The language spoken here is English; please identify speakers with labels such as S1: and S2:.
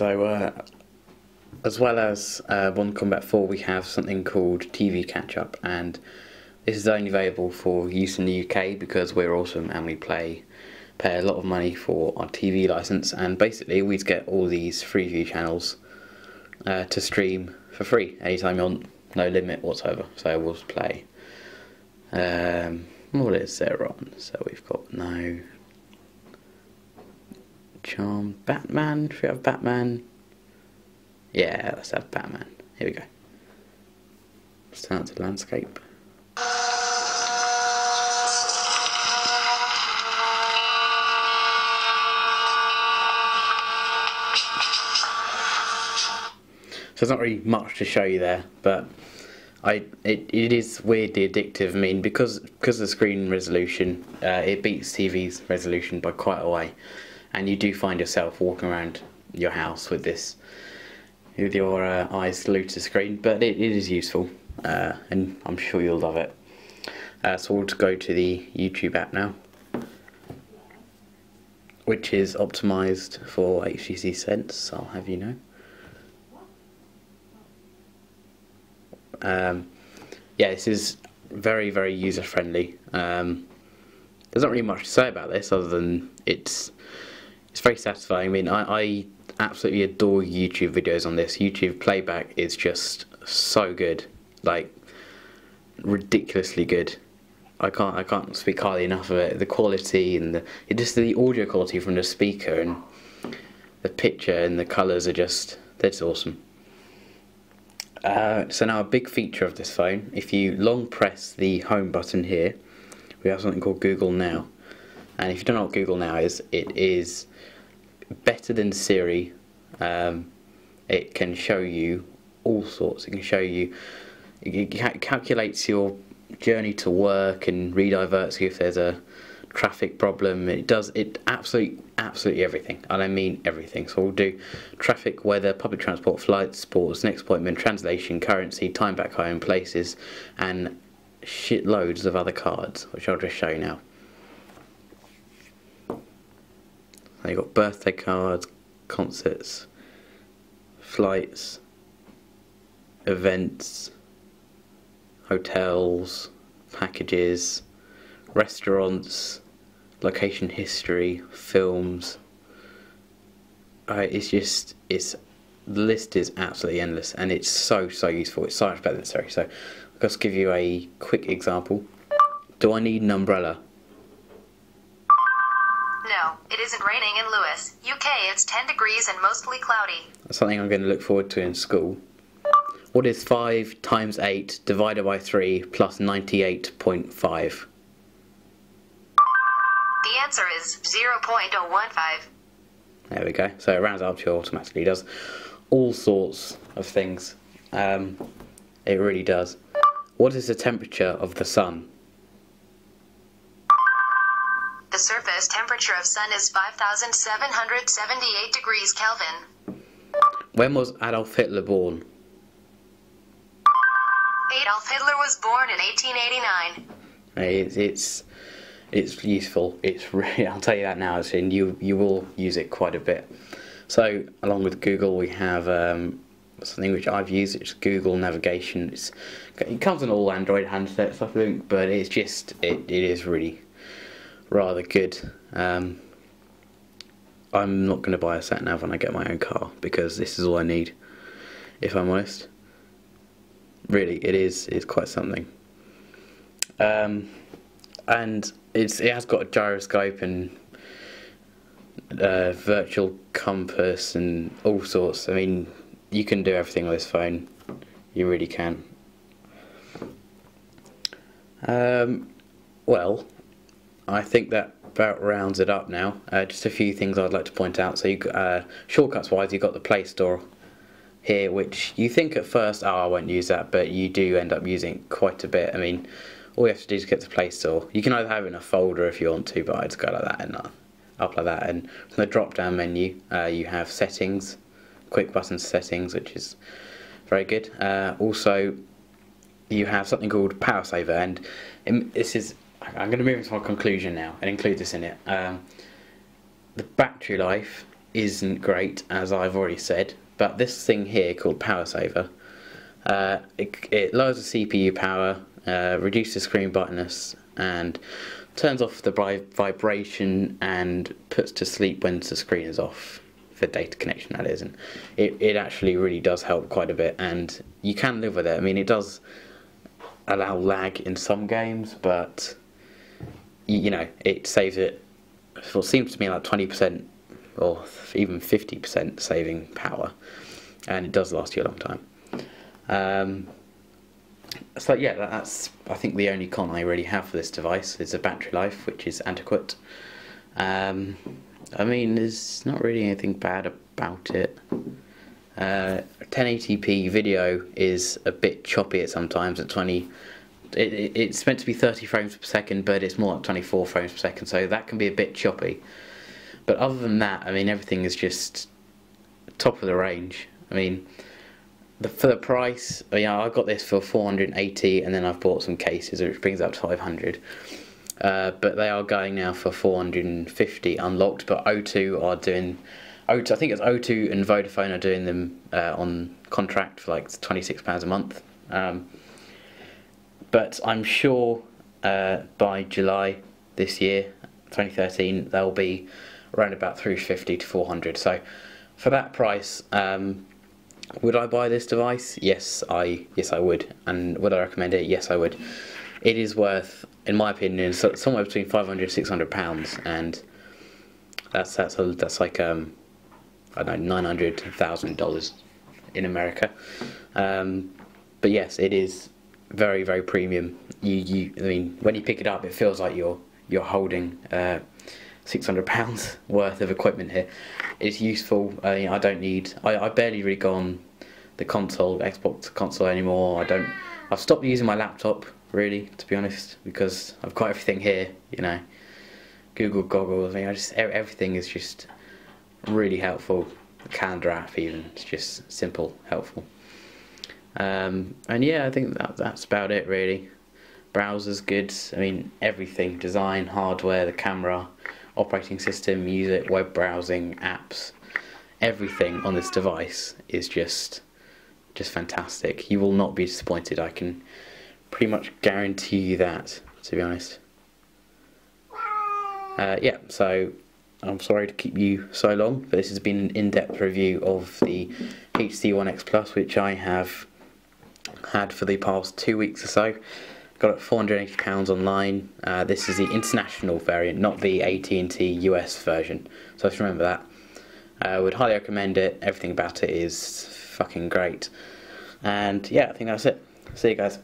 S1: As well as Modern Combat 4, we have something called TV Catch-Up, and this is only available for use in the UK because we're awesome and we pay a lot of money for our TV license, and basically we get all these Freeview channels to stream for free anytime you want, no limit whatsoever. So we'll play. What is there on? So we've got no Charm, Batman. Should we have Batman? Yeah, let's have Batman. Here we go. Let's turn out to landscape. So there's not really much to show you there, but it is weirdly addictive. I mean, because of the screen resolution, it beats TV's resolution by quite a way, and you do find yourself walking around your house with this, with your eyes glued to the screen. But it is useful, and I'm sure you'll love it. So we'll go to the YouTube app now, which is optimised for HTC Sense, I'll have you know. Yeah, this is very, very user friendly. There's not really much to say about this other than it's very satisfying. I mean, I absolutely adore YouTube videos on this. YouTube playback is just so good, like ridiculously good. I can't speak highly enough of it. The quality and just the audio quality from the speaker and the picture and the colours are just awesome. So now a big feature of this phone, if you long press the home button here, we have something called Google Now. And if you don't know what Google Now is, it is better than Siri. It can show you all sorts. It can show you, it calculates your journey to work and rediverts you if there's a traffic problem. It does absolutely everything, and I mean everything. So we'll do traffic, weather, public transport, flights, sports, next appointment, translation, currency, time back home, places, and shitloads of other cards, which I'll just show you now. So you've got birthday cards, concerts, flights, events, hotels, packages, restaurants, location history, films. The list is absolutely endless, and it's so useful. It's so much better than Siri. So I'll just give you a quick example. Do I need an umbrella?
S2: No, it isn't raining in Lewis, UK. It's 10 degrees and mostly cloudy.
S1: That's something I'm going to look forward to in school. What is 5 times 8 divided by 3 plus 98.5?
S2: The answer is 0.015.
S1: There we go. So it rounds up to you automatically. It does all sorts of things. It really does. What is the temperature of the sun?
S2: The surface temperature of sun is 5,778 degrees Kelvin.
S1: When was Adolf Hitler born?
S2: Adolf Hitler was born in 1889.
S1: It's useful. It's really, I'll tell you that now. And you will use it quite a bit. So along with Google, we have something which I've used. It's Google Navigation. It comes on all Android handsets, I think, but it is really rather good. I'm not going to buy a sat nav when I get my own car because this is all I need, if I'm honest. Really, it's quite something. And it has got a gyroscope and virtual compass and all sorts. I mean, you can do everything with this phone. You really can. Well, I think that about rounds it up now. Just a few things I'd like to point out. So, shortcuts wise, you've got the Play Store here, which you think at first, oh, I won't use that, but you do end up using quite a bit. I mean, all you have to do is get to Play Store. You can either have it in a folder if you want to, but I just go like that and up like that. And from the drop down menu, you have settings, quick button settings, which is very good. Also, you have something called Power Saver, and this is, I'm going to move into my conclusion now and include this in it. The battery life isn't great, as I've already said, but this thing here called Power Saver, it lowers the CPU power, reduces screen brightness, and turns off the vibration and puts to sleep when the screen is off, for data connection that is, and it actually really does help quite a bit, and you can live with it. I mean, it does allow lag in some games, but you know, it saves it, well, it seems to me like 20% or even 50% saving power, and it does last you a long time. So yeah, that's I think the only con I really have for this device is the battery life, which is adequate. I mean, there's not really anything bad about it. 1080p video is a bit choppy at sometimes at 20. It's meant to be 30 frames per second, but it's more like 24 frames per second, so that can be a bit choppy. But other than that, I mean, everything is just top of the range. I mean, for the price, I got this for 480, and then I've bought some cases, which brings it up to 500. But they are going now for 450 unlocked. But O2 are doing, I think it's O2 and Vodafone are doing them on contract for like £26 a month. But I'm sure by July this year, 2013, they'll be around about 350 to 400. So for that price, would I buy this device? Yes, I would. And would I recommend it? Yes, I would. It is worth, in my opinion, somewhere between £500–600, and that's like I don't know, $900,000 in America. But yes, it is very, very premium. I mean, when you pick it up, it feels like you're holding £600 worth of equipment here. It's useful. I barely really go on the Xbox console anymore. I've stopped using my laptop, really, to be honest, because I've got everything here, you know, Google goggles. I mean, everything is just really helpful. The calendar app, even, it's just simple, helpful. And yeah, I think that's about it, really. Browser's good. I mean, everything, design, hardware, the camera, operating system, music, web browsing, apps, everything on this device is just fantastic. You will not be disappointed. I can pretty much guarantee you that, to be honest. Yeah, so I'm sorry to keep you so long, but this has been an in-depth review of the HTC One X Plus, which I have had for the past 2 weeks or so. Got it £480 online. This is the international variant, not the AT&T US version, so just remember that. I would highly recommend it. Everything about it is fucking great. And yeah, I think that's it. See you guys.